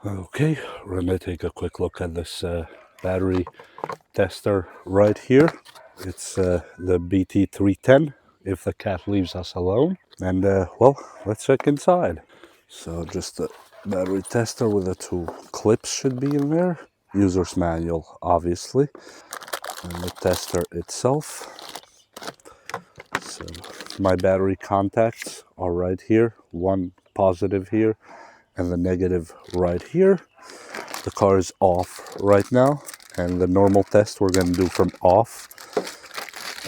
Okay, we're gonna take a quick look at this battery tester right here. It's the BT310, if the cat leaves us alone. And well, let's check inside. So just a battery tester with the two clips should be in there. User's manual, obviously. And the tester itself. So my battery contacts are right here. One positive here and the negative right here. The car is off right now, and the normal test we're going to do from off,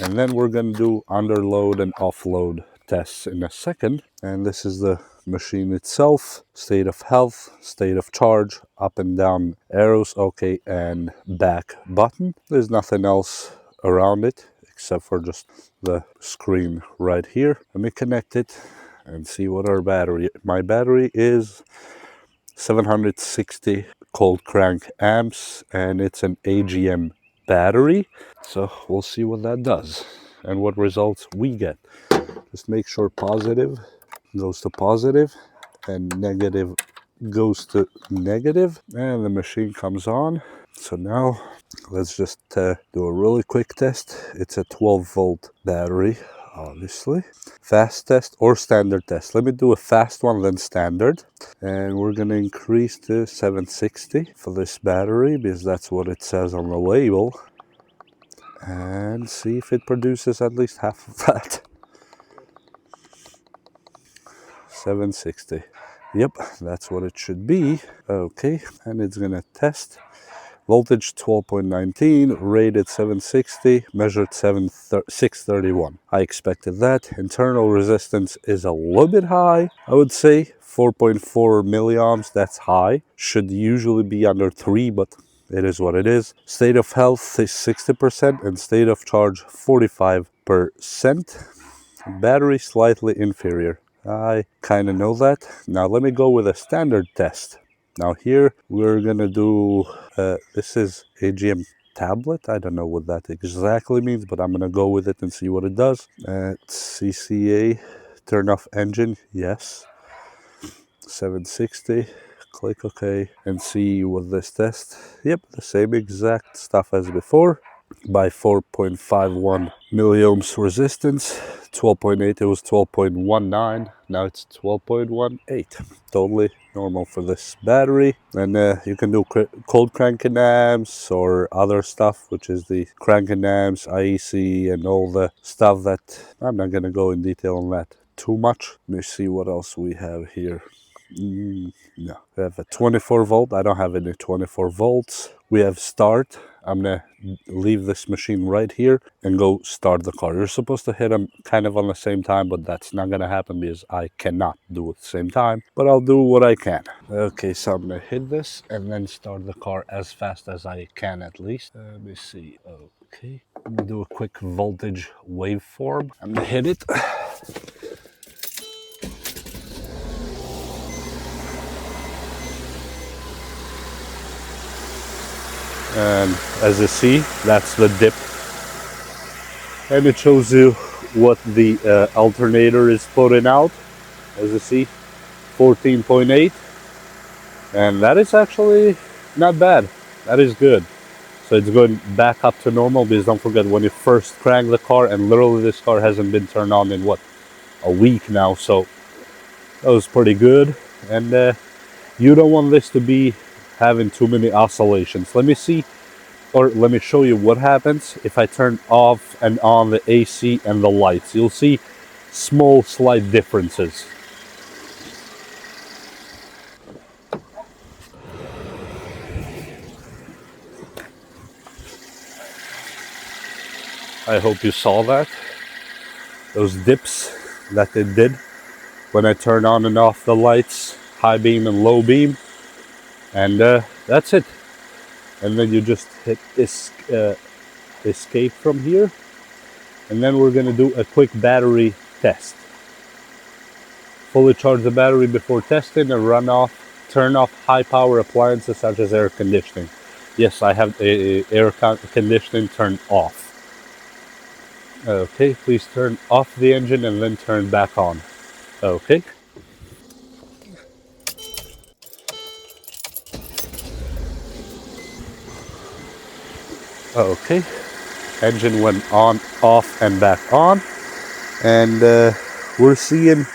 and then we're going to do underload and offload tests in a second. And this is the machine itself: state of health, state of charge, up and down arrows, okay, and back button. There's nothing else around it except for just the screen right here. Let me connect it and see what our battery. My battery is 760 cold crank amps, and it's an AGM battery. So we'll see what that does and what results we get. Just make sure positive goes to positive and negative goes to negative, and the machine comes on. So now let's just do a really quick test. It's a 12-volt battery, obviously. Fast test or standard test. Let me do a fast one, then standard. And we're going to increase to 760 for this battery because that's what it says on the label. And see if it produces at least half of that. 760. Yep, that's what it should be. Okay, and it's going to test. Voltage 12.19, rated 760, measured 631. I expected that. Internal resistance is a little bit high, I would say. 4.4 milliamps, that's high. Should usually be under 3, but it is what it is. State of health is 60% and state of charge 45%. Battery slightly inferior. I kind of know that. Now let me go with a standard test. Now here we're gonna do, this is AGM tablet. I don't know what that exactly means, but I'm gonna go with it and see what it does. CCA, turn off engine, yes. 760, click OK, and see what this test. Yep, the same exact stuff as before. By 4.51 milliohms resistance, 12.8, it was 12.19, now it's 12.18. Totally normal for this battery. And you can do cold cranking amps or other stuff, which is the cranking amps, IEC, and all the stuff that I'm not going to go in detail on that too much. Let me see what else we have here. No, we have a 24 volt. I don't have any 24 volts. We have start. I'm gonna leave this machine right here and go start the car. You're supposed to hit them kind of on the same time, but that's not gonna happen because I cannot do it at the same time, but I'll do what I can. Okay, so I'm gonna hit this and then start the car as fast as I can at least. Let me see. Okay, let me do a quick voltage waveform. I'm gonna hit it. And as you see, that's the dip, and it shows you what the alternator is putting out. As you see, 14.8, and that is actually not bad. That is good. So it's going back up to normal, because don't forget, when you first crank the car, and literally this car hasn't been turned on in what, a week now, so that was pretty good. And you don't want this to be having too many oscillations. Let me see, or let me show you what happens if I turn off and on the AC and the lights. You'll see small slight differences. I hope you saw that. Those dips that it did when I turn on and off the lights, high beam and low beam. And that's it. And then you just hit escape from here. And then we're going to do a quick battery test. Fully charge the battery before testing and turn off high power appliances such as air conditioning. Yes, I have air conditioning turned off. Okay, please turn off the engine and then turn back on. Okay. Okay, engine went on, off, and back on, and we're seeing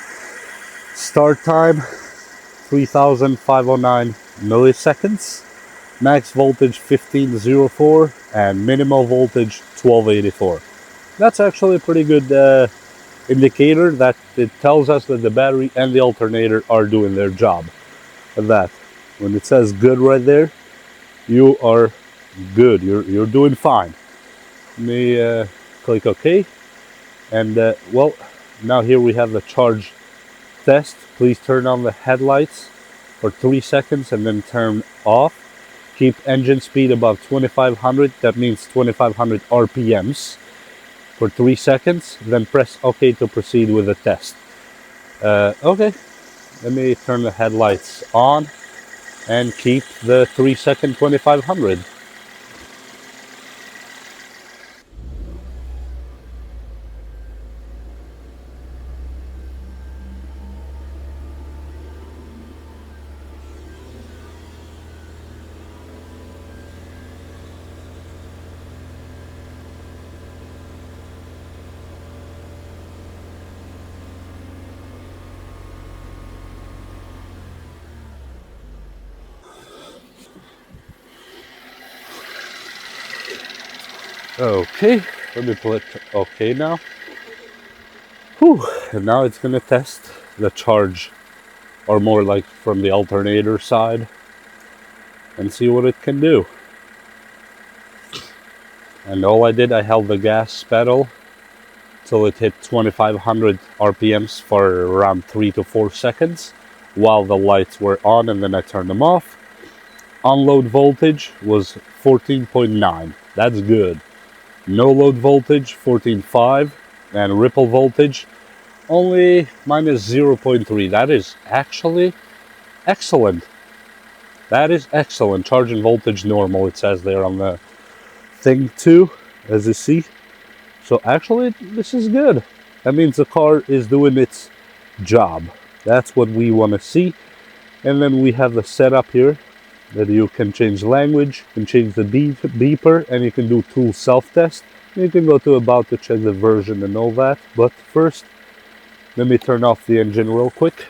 start time 3,509 milliseconds, max voltage 1504, and minimal voltage 1284. That's actually a pretty good indicator that it tells us that the battery and the alternator are doing their job. That when it says good right there, you are good. You're doing fine. Let me click OK, and well, now here we have the charge test. Please turn on the headlights for 3 seconds and then turn off. Keep engine speed above 2500. That means 2500 RPMs for 3 seconds. Then press OK to proceed with the test. Okay, let me turn the headlights on and keep the 3 second 2500. Okay, let me put OK now. Whew. And now it's gonna test the charge, or more like from the alternator side, and see what it can do. And all I did, I held the gas pedal till it hit 2500 RPMs for around 3 to 4 seconds while the lights were on, and then I turned them off. Unload voltage was 14.9. That's good. No load voltage 14.5, and ripple voltage only minus 0.3. That is actually excellent. That is excellent. Charging voltage normal, it says there on the thing too, as you see. So actually, this is good. That means the car is doing its job. That's what we want to see. And then we have the setup here that you can change language, you can change the beeper, and you can do tool self-test. You can go to about to check the version and all that. But first, let me turn off the engine real quick,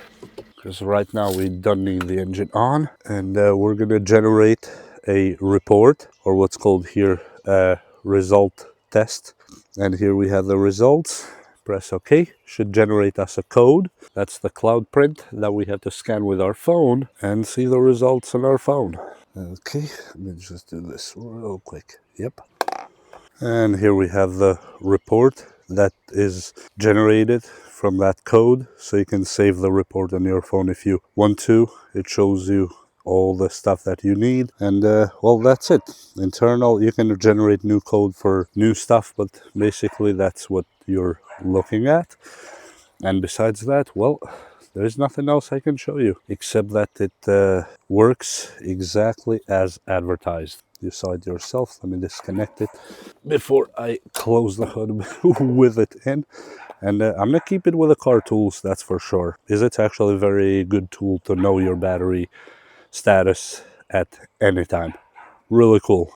because right now we don't need the engine on. And we're going to generate a report, or what's called here a result test. And here we have the results. Press OK. Should generate us a code. That's the cloud print that we have to scan with our phone and see the results on our phone. Okay, let me just do this real quick. Yep. And here we have the report that is generated from that code. So you can save the report on your phone if you want to. It shows you all the stuff that you need, and well, that's it. Internal, you can generate new code for new stuff, but basically that's what you're looking at. And besides that, well, there's nothing else I can show you except that it works exactly as advertised. You saw it yourself. Let me disconnect it before I close the hood with it in. And I'm gonna keep it with the car tools, that's for sure. It's actually a very good tool to know your battery status at any time. Really cool.